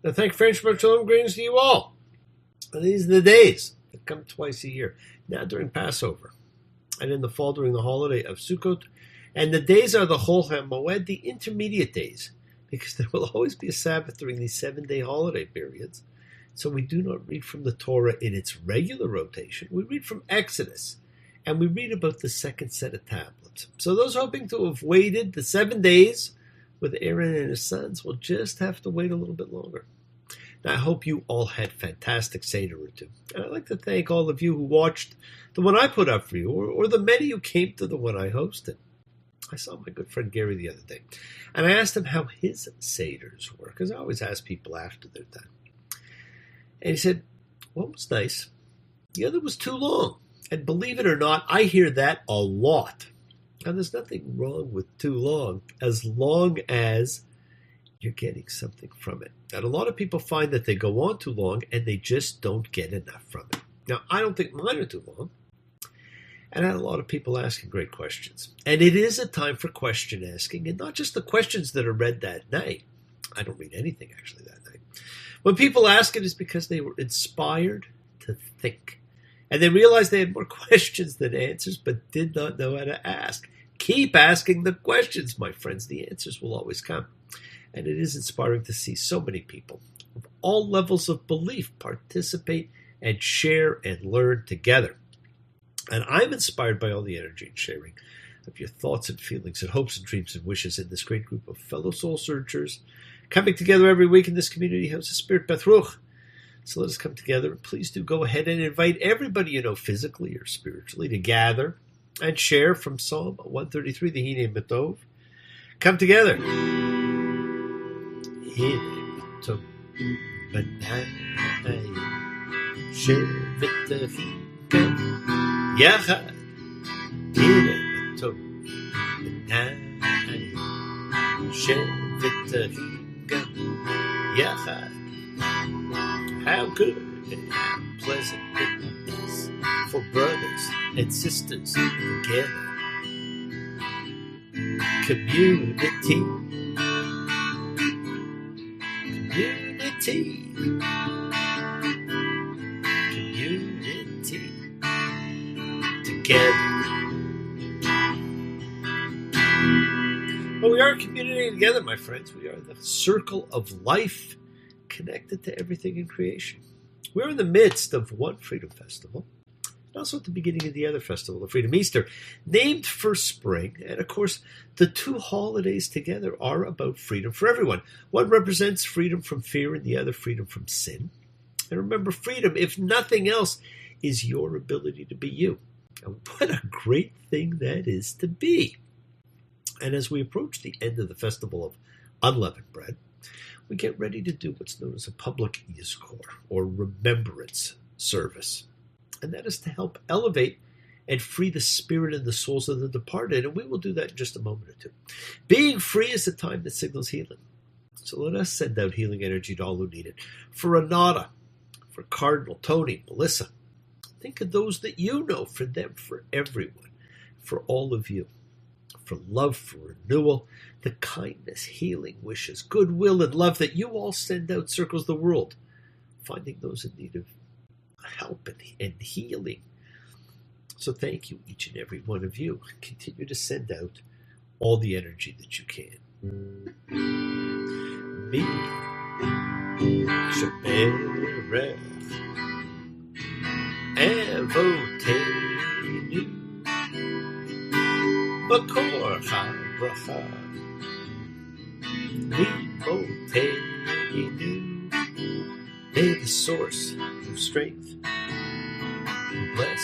I thank French for Shalom greetings to you all. And these are the days that come twice a year. Now during Passover, and in the fall during the holiday of Sukkot. And the days are the Chol Hamo'ed, the intermediate days, because there will always be a Sabbath during these 7-day holiday periods. So we do not read from the Torah in its regular rotation. We read from Exodus, and we read about the second set of tablets. So those hoping to have waited the 7 days with Aaron and his sons will just have to wait a little bit longer. Now, I hope you all had fantastic Seder or two. And I'd like to thank all of you who watched the one I put up for you, or the many who came to the one I hosted. I saw my good friend Gary the other day, and I asked him how his Seders were, because I always ask people after they're done. And he said, one was nice, the other was too long. And believe it or not, I hear that a lot. And there's nothing wrong with too long as you're getting something from it. And a lot of people find that they go on too long and they just don't get enough from it. Now, I don't think mine are too long. And I had a lot of people asking great questions. And it is a time for question asking, and not just the questions that are read that night. I don't read anything actually that night. When people ask it, it's because they were inspired to think. And they realized they had more questions than answers, but did not know how to ask. Keep asking the questions, my friends. The answers will always come. And it is inspiring to see so many people of all levels of belief participate and share and learn together. And I'm inspired by all the energy and sharing of your thoughts and feelings and hopes and dreams and wishes in this great group of fellow soul searchers coming together every week in this community house of Spirit Beth Ruch. So let us come together, and please do go ahead and invite everybody you know physically or spiritually to gather and share from Psalm 133, the Hine Matov. Come together. Hine Matov, Benai, Shevet Yachad, Hine Matov, Benai, Shevet Yachad. How good and how pleasant it is for brothers and sisters together. Community. Together. Well, we are a community together, my friends. We are the circle of life connected to everything in creation. We're in the midst of one Freedom Festival, and also at the beginning of the other festival, the Freedom Easter, named for spring. And of course, the two holidays together are about freedom for everyone. One represents freedom from fear and the other freedom from sin. And remember, freedom, if nothing else, is your ability to be you. And what a great thing that is to be. And as we approach the end of the festival of unleavened bread, we get ready to do what's known as a public Yizkor, or remembrance service. And that is to help elevate and free the spirit and the souls of the departed. And we will do that in just a moment or two. Being free is a time that signals healing. So let us send out healing energy to all who need it. For Renata, for Cardinal, Tony, Melissa. Think of those that you know, for them, for everyone, for all of you. For love, for renewal, the kindness, healing, wishes, goodwill, and love that you all send out circles the world, finding those in need of help and healing. So thank you, each and every one of you. Continue to send out all the energy that you can. Me, Sheberech, Evotenu, Makor HaBracha, Limotenu. May the source of strength bless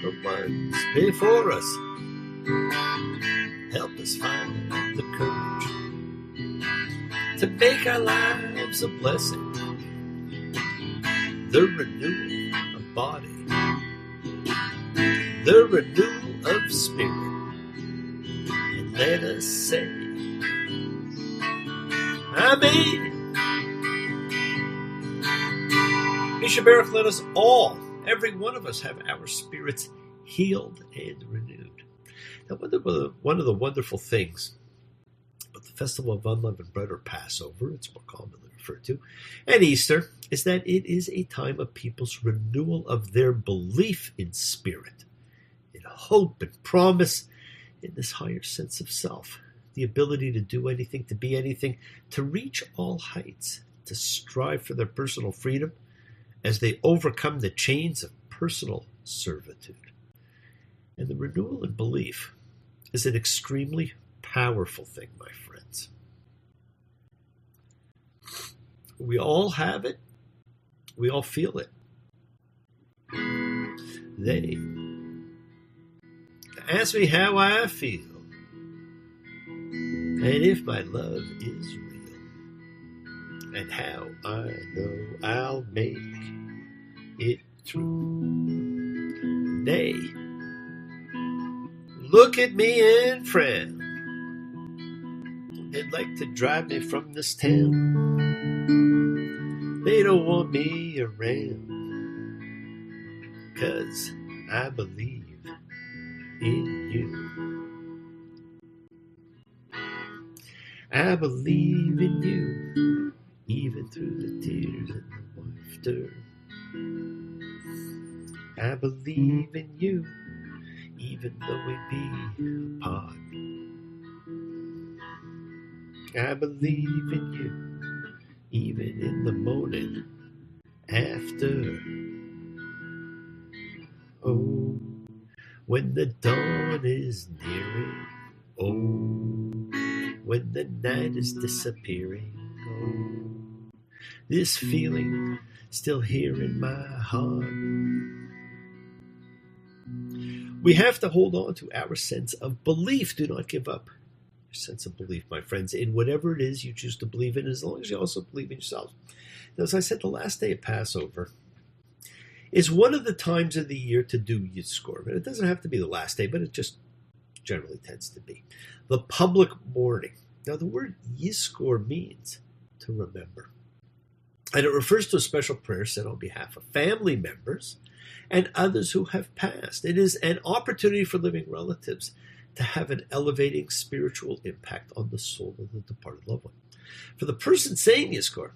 the ones before us. Help us find the courage to make our lives a blessing. The renewal of body, the renewal of spirit. Let us say, Amen. Mishaberach, let us all, every one of us, have our spirits healed and renewed. Now, one of the wonderful things about the festival of unleavened bread, or Passover, it's more commonly refer to, and Easter is that it is a time of people's renewal of their belief in spirit, in hope and promise, in this higher sense of self, the ability to do anything, to be anything, to reach all heights, to strive for their personal freedom as they overcome the chains of personal servitude. And the renewal in belief is an extremely powerful thing, my friends. We all have it. We all feel it. They ask me how I feel and if my love is real and how I know I'll make it through. They look at me and frown. They'd like to drive me from this town. They don't want me around, 'cause I believe in you. I believe in you, even through the tears and the laughter. I believe in you, even though we be apart. I believe in you, even in the morning after. Oh, when the dawn is nearing. Oh, when the night is disappearing. Oh, this feeling still here in my heart. We have to hold on to our sense of belief. Do not give up your sense of belief, my friends, in whatever it is you choose to believe in, as long as you also believe in yourselves. Now, as I said, the last day of Passover is one of the times of the year to do Yizkor. It doesn't have to be the last day, but it just generally tends to be. The public mourning. Now, the word Yizkor means to remember. And it refers to a special prayer said on behalf of family members and others who have passed. It is an opportunity for living relatives to have an elevating spiritual impact on the soul of the departed loved one. For the person saying Yizkor,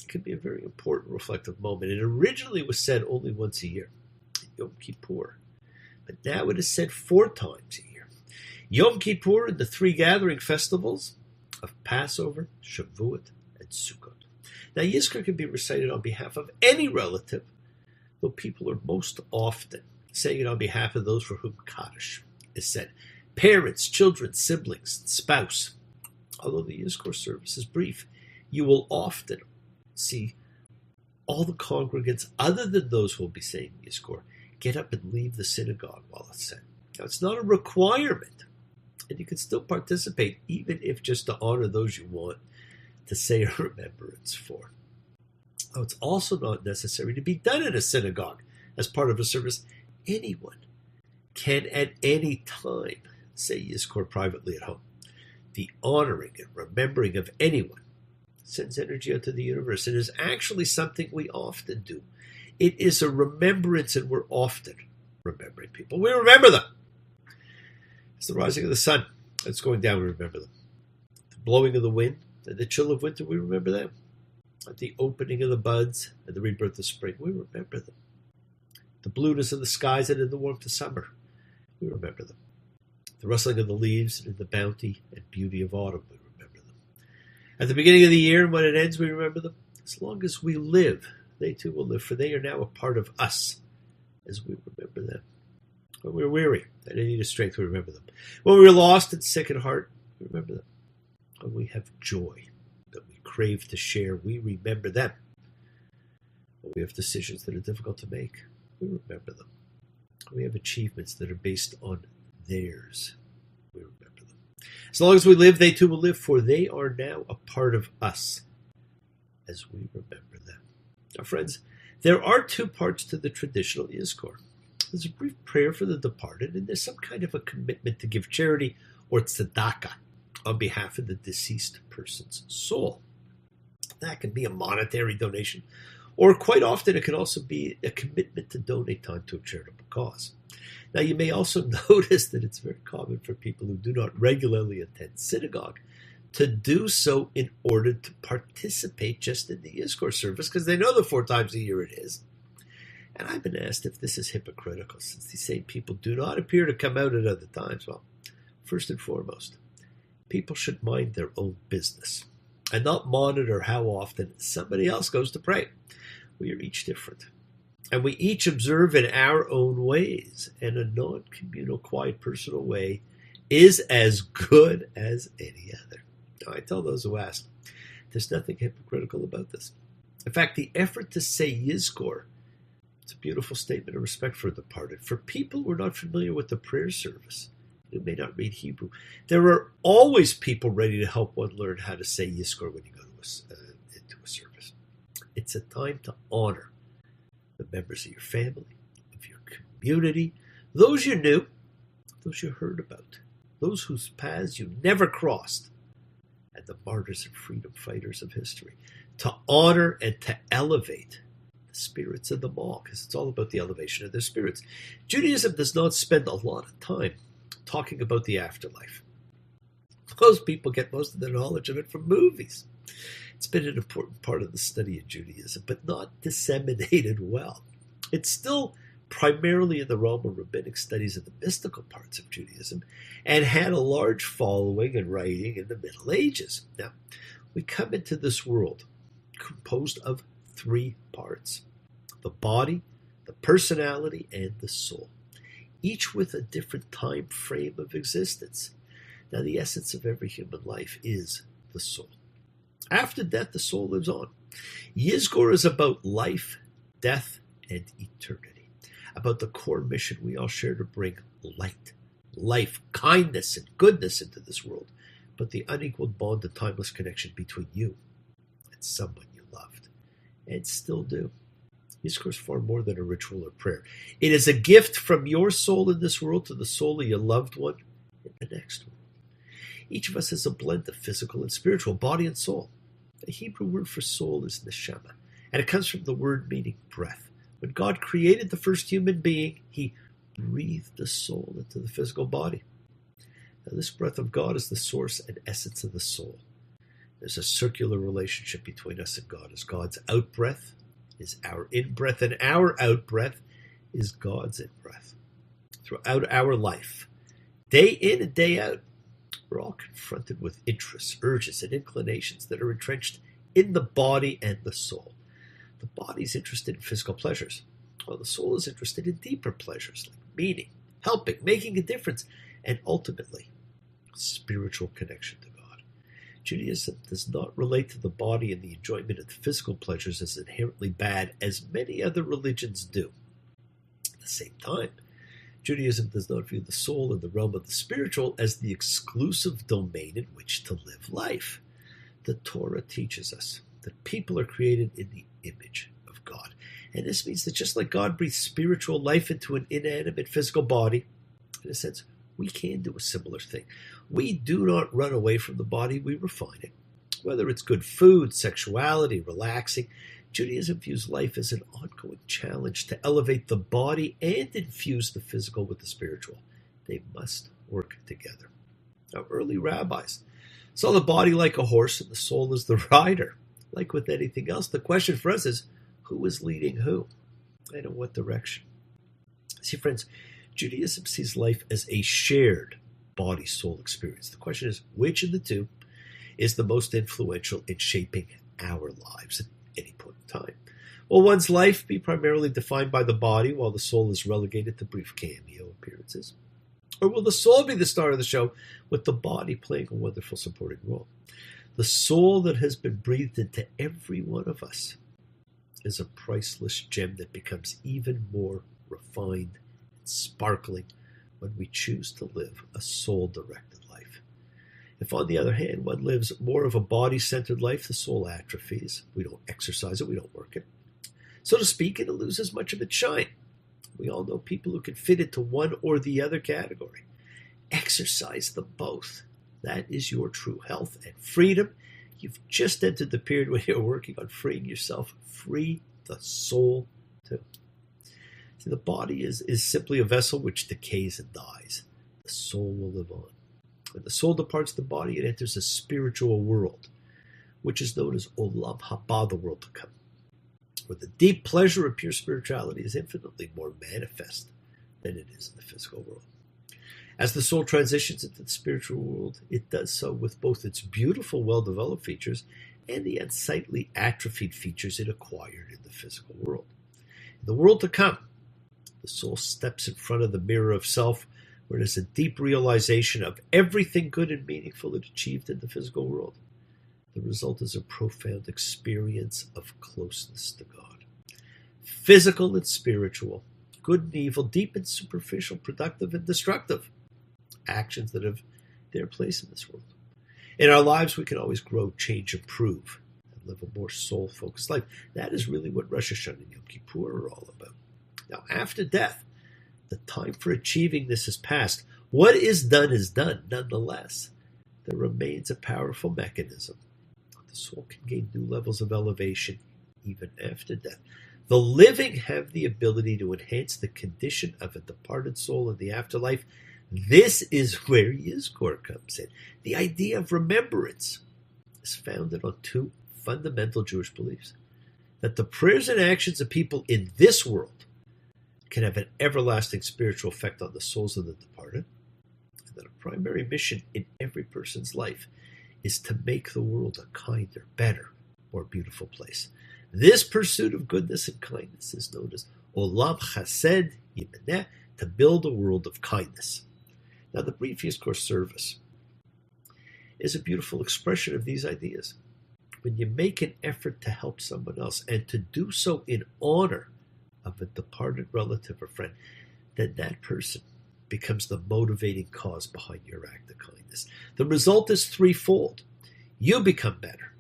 it can be a very important reflective moment. It originally was said only once a year, Yom Kippur, but now it is said 4 times a year. Yom Kippur and the 3 gathering festivals of Passover, Shavuot, and Sukkot. Now, Yizkor can be recited on behalf of any relative, though people are most often saying it on behalf of those for whom Kaddish is said. Parents, children, siblings, and spouse. Although the Yizkor service is brief, you will often see all the congregants, other than those who will be saying Yizkor, get up and leave the synagogue while it's said. Now, it's not a requirement, and you can still participate, even if just to honor those you want to say a remembrance for. Now, it's also not necessary to be done in a synagogue as part of a service. Anyone can at any time say Yizkor privately at home. The honoring and remembering of anyone sends energy out to the universe. It is actually something we often do. It is a remembrance, and we're often remembering people. We remember them. It's the rising of the sun that's going down, we remember them. The blowing of the wind and the chill of winter, we remember them. At the opening of the buds and the rebirth of spring, we remember them. The blueness of the skies and in the warmth of summer, we remember them. The rustling of the leaves and in the bounty and beauty of autumn, we remember them. At the beginning of the year and when it ends, we remember them. As long as we live, they too will live, for they are now a part of us as we remember them. When we're weary and in need of strength, we remember them. When we're lost and sick at heart, we remember them. When we have joy that we crave to share, we remember them. When we have decisions that are difficult to make, we remember them. When we have achievements that are based on theirs, we remember them. As long as we live, they too will live, for they are now a part of us as we remember them. Now, friends, there are 2 parts to the traditional Yizkor. There's a brief prayer for the departed, and there's some kind of a commitment to give charity or tzedakah on behalf of the deceased person's soul. That can be a monetary donation, or quite often it can also be a commitment to donate time to a charitable cause. Now, you may also notice that it's very common for people who do not regularly attend synagogue to do so in order to participate just in the Yizkor service, because they know the 4 times a year it is. And I've been asked if this is hypocritical, since these same people do not appear to come out at other times. Well, first and foremost, people should mind their own business and not monitor how often somebody else goes to pray. We are each different, and we each observe in our own ways, and a non-communal, quiet, personal way is as good as any other. Now, I tell those who ask, there's nothing hypocritical about this. In fact, the effort to say Yizkor, it's a beautiful statement of respect for the departed. For people who are not familiar with the prayer service, who may not read Hebrew, there are always people ready to help one learn how to say Yizkor when you go to into a service. It's a time to honor the members of your family, of your community, those you knew, those you heard about, those whose paths you never crossed, and the martyrs and freedom fighters of history. To honor and to elevate the spirits of them all, because it's all about the elevation of their spirits. Judaism does not spend a lot of time talking about the afterlife. Most people get most of their knowledge of it from movies. It's been an important part of the study of Judaism, but not disseminated well. It's still primarily in the realm of rabbinic studies of the mystical parts of Judaism, and had a large following and writing in the Middle Ages. Now, we come into this world composed of 3 parts: the body, the personality, and the soul, each with a different time frame of existence. Now, the essence of every human life is the soul. After death, the soul lives on. Yizkor is about life, death, and eternity, about the core mission we all share to bring light, life, kindness, and goodness into this world, but the unequaled bond and timeless connection between you and someone you loved, and still do. Yizkor is far more than a ritual or prayer. It is a gift from your soul in this world to the soul of your loved one in the next world. Each of us has a blend of physical and spiritual, body and soul. The Hebrew word for soul is neshama, and it comes from the word meaning breath. When God created the first human being, he breathed the soul into the physical body. Now, this breath of God is the source and essence of the soul. There's a circular relationship between us and God, as God's out-breath is our in-breath, and our out-breath is God's in-breath. Throughout our life, day in and day out, we're all confronted with interests, urges, and inclinations that are entrenched in the body and the soul. The body's interested in physical pleasures, while the soul is interested in deeper pleasures like meaning, helping, making a difference, and ultimately, spiritual connection to God. Judaism does not relate to the body and the enjoyment of the physical pleasures as inherently bad, as many other religions do. At the same time, Judaism does not view the soul in the realm of the spiritual as the exclusive domain in which to live life. The Torah teaches us that people are created in the image of God. And this means that just like God breathes spiritual life into an inanimate physical body, in a sense, we can do a similar thing. We do not run away from the body, we refine it. Whether it's good food, sexuality, relaxing, Judaism views life as an ongoing challenge to elevate the body and infuse the physical with the spiritual. They must work together. Now, early rabbis saw the body like a horse and the soul as the rider. Like with anything else, the question for us is, who is leading who? And in what direction? See, friends, Judaism sees life as a shared body-soul experience. The question is, which of the two is the most influential in shaping our lives at any point in time? Will one's life be primarily defined by the body while the soul is relegated to brief cameo appearances? Or will the soul be the star of the show with the body playing a wonderful supporting role? The soul that has been breathed into every one of us is a priceless gem that becomes even more refined and sparkling when we choose to live a soul-directed life. If, on the other hand, one lives more of a body-centered life, the soul atrophies. We don't exercise it, we don't work it. So to speak, and it loses much of its shine. We all know people who can fit into one or the other category. Exercise them both. That is your true health and freedom. You've just entered the period when you're working on freeing yourself. Free the soul too. See, the body is simply a vessel which decays and dies. The soul will live on. When the soul departs the body, it enters a spiritual world, which is known as Olam Haba, the world to come, where the deep pleasure of pure spirituality is infinitely more manifest than it is in the physical world. As the soul transitions into the spiritual world, it does so with both its beautiful, well-developed features and the unsightly, atrophied features it acquired in the physical world. In the world to come, the soul steps in front of the mirror of self, where it has a deep realization of everything good and meaningful it achieved in the physical world. The result is a profound experience of closeness to God. Physical and spiritual, good and evil, deep and superficial, productive and destructive. Actions that have their place in this world. In our lives, we can always grow, change, improve, and live a more soul-focused life. That is really what Rosh Hashanah and Yom Kippur are all about. Now, after death, the time for achieving this is past. What is done, nonetheless. There remains a powerful mechanism. The soul can gain new levels of elevation even after death. The living have the ability to enhance the condition of a departed soul in the afterlife. This is where Yizkor comes in. The idea of remembrance is founded on two fundamental Jewish beliefs: that the prayers and actions of people in this world can have an everlasting spiritual effect on the souls of the departed, and that a primary mission in every person's life is to make the world a kinder, better, more beautiful place. This pursuit of goodness and kindness is known as Olam Chesed Yimeneh, to build a world of kindness. Now, the brief Yizkor service is a beautiful expression of these ideas. When you make an effort to help someone else and to do so in honor of a departed relative or friend, then that person becomes the motivating cause behind your act of kindness. The result is threefold. You become better,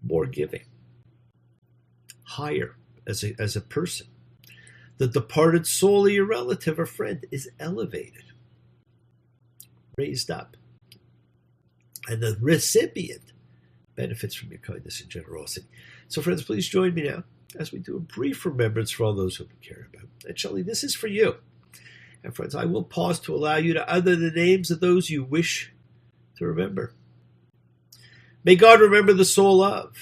more giving, higher as a person. The departed soul of your relative or friend is elevated, raised up, and the recipient benefits from your kindness and generosity. So, friends, please join me now as we do a brief remembrance for all those who we care about. And Shelley, this is for you. And friends, I will pause to allow you to utter the names of those you wish to remember. May God remember the soul of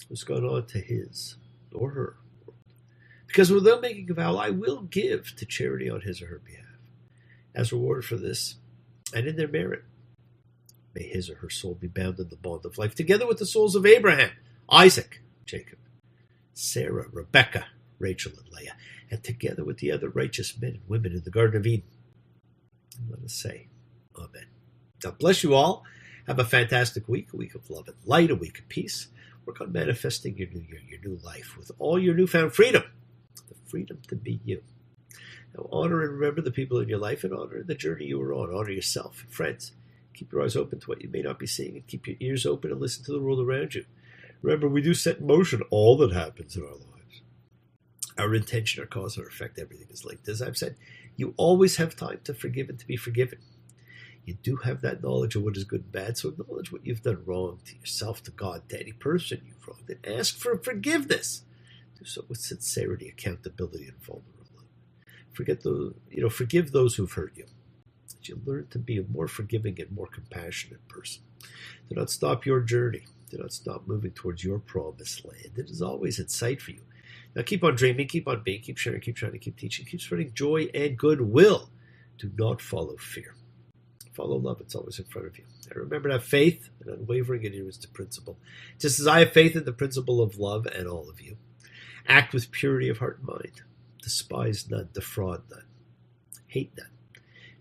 who's gone on to his or her. Because without making a vow, I will give to charity on his or her behalf. As reward for this, and in their merit, may his or her soul be bound in the bond of life, together with the souls of Abraham, Isaac, Jacob, Sarah, Rebecca, Rachel, and Leah, and together with the other righteous men and women in the Garden of Eden. And let us say, Amen. God bless you all. Have a fantastic week, a week of love and light, a week of peace. Work on manifesting your new year, your new life, with all your newfound freedom. The freedom to be you. Now, honor and remember the people in your life, and honor the journey you were on. Honor yourself and friends. Keep your eyes open to what you may not be seeing, and keep your ears open and listen to the world around you. Remember, we do set in motion all that happens in our lives. Our intention, our cause, our effect, everything is linked. As I've said, you always have time to forgive and to be forgiven. You do have that knowledge of what is good and bad, so acknowledge what you've done wrong to yourself, to God, to any person you've wronged, and ask for forgiveness. Do so with sincerity, accountability, and vulnerability. Forgive those who've hurt you. That you learn to be a more forgiving and more compassionate person. Do not stop your journey. Do not stop moving towards your promised land. It is always in sight for you. Now keep on dreaming, keep on being, keep sharing, keep trying, keep teaching, keep spreading joy and goodwill. Do not follow fear. Follow love. It's always in front of you. And remember to have faith and unwavering adherence to principle. Just as I have faith in the principle of love and all of you. Act with purity of heart and mind. Despise none, defraud none, hate none.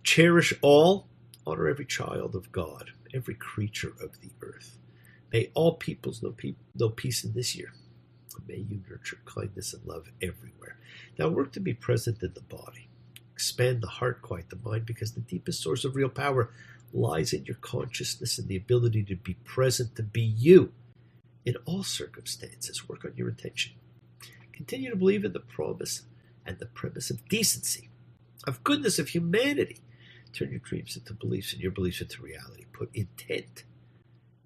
Cherish all, honor every child of God, every creature of the earth. May all peoples know peace in this year. May you nurture kindness and love everywhere. Now work to be present in the body. Expand the heart, quiet the mind, because the deepest source of real power lies in your consciousness and the ability to be present, to be you in all circumstances. Work on your intention. Continue to believe in the promise and the premise of decency, of goodness, of humanity. Turn your dreams into beliefs and your beliefs into reality. Put intent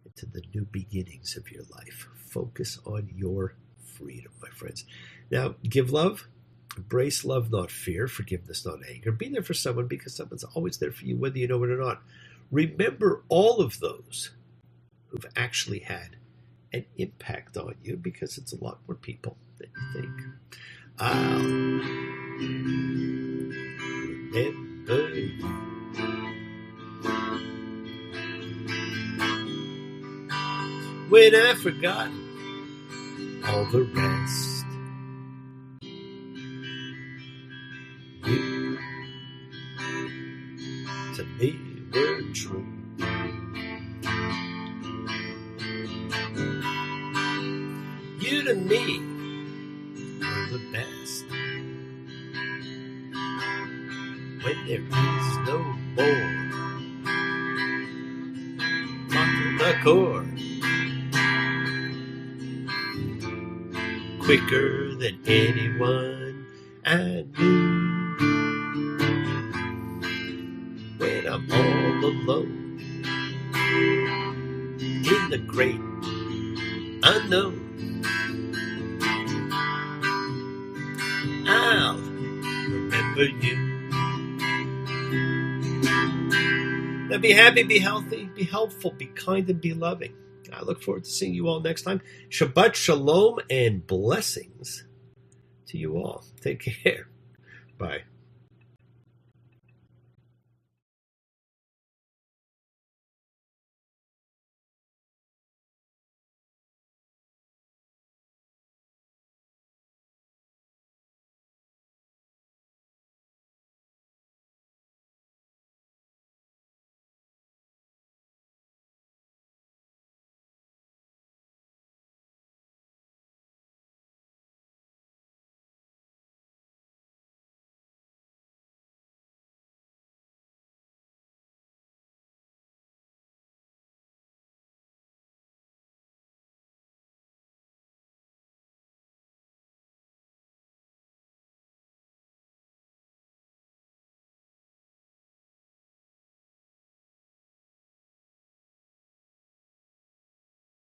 into the new beginnings of your life. Focus on your freedom, my friends. Now, give love, Embrace love, not fear. Forgiveness, not anger. Be there for someone because someone's always there for you, whether you know it or not. Remember all of those who've actually had an impact on you, because it's a lot more people than you think. I'll remember you. When I've forgotten all the rest, you to me were true. You to me were the best. When there is no more the core, quicker than anyone I knew. When I'm all alone in the great unknown, I'll remember you. Now be happy, be healthy, be helpful, be kind, and be loving. I look forward to seeing you all next time. Shabbat shalom and blessings to you all. Take care. Bye.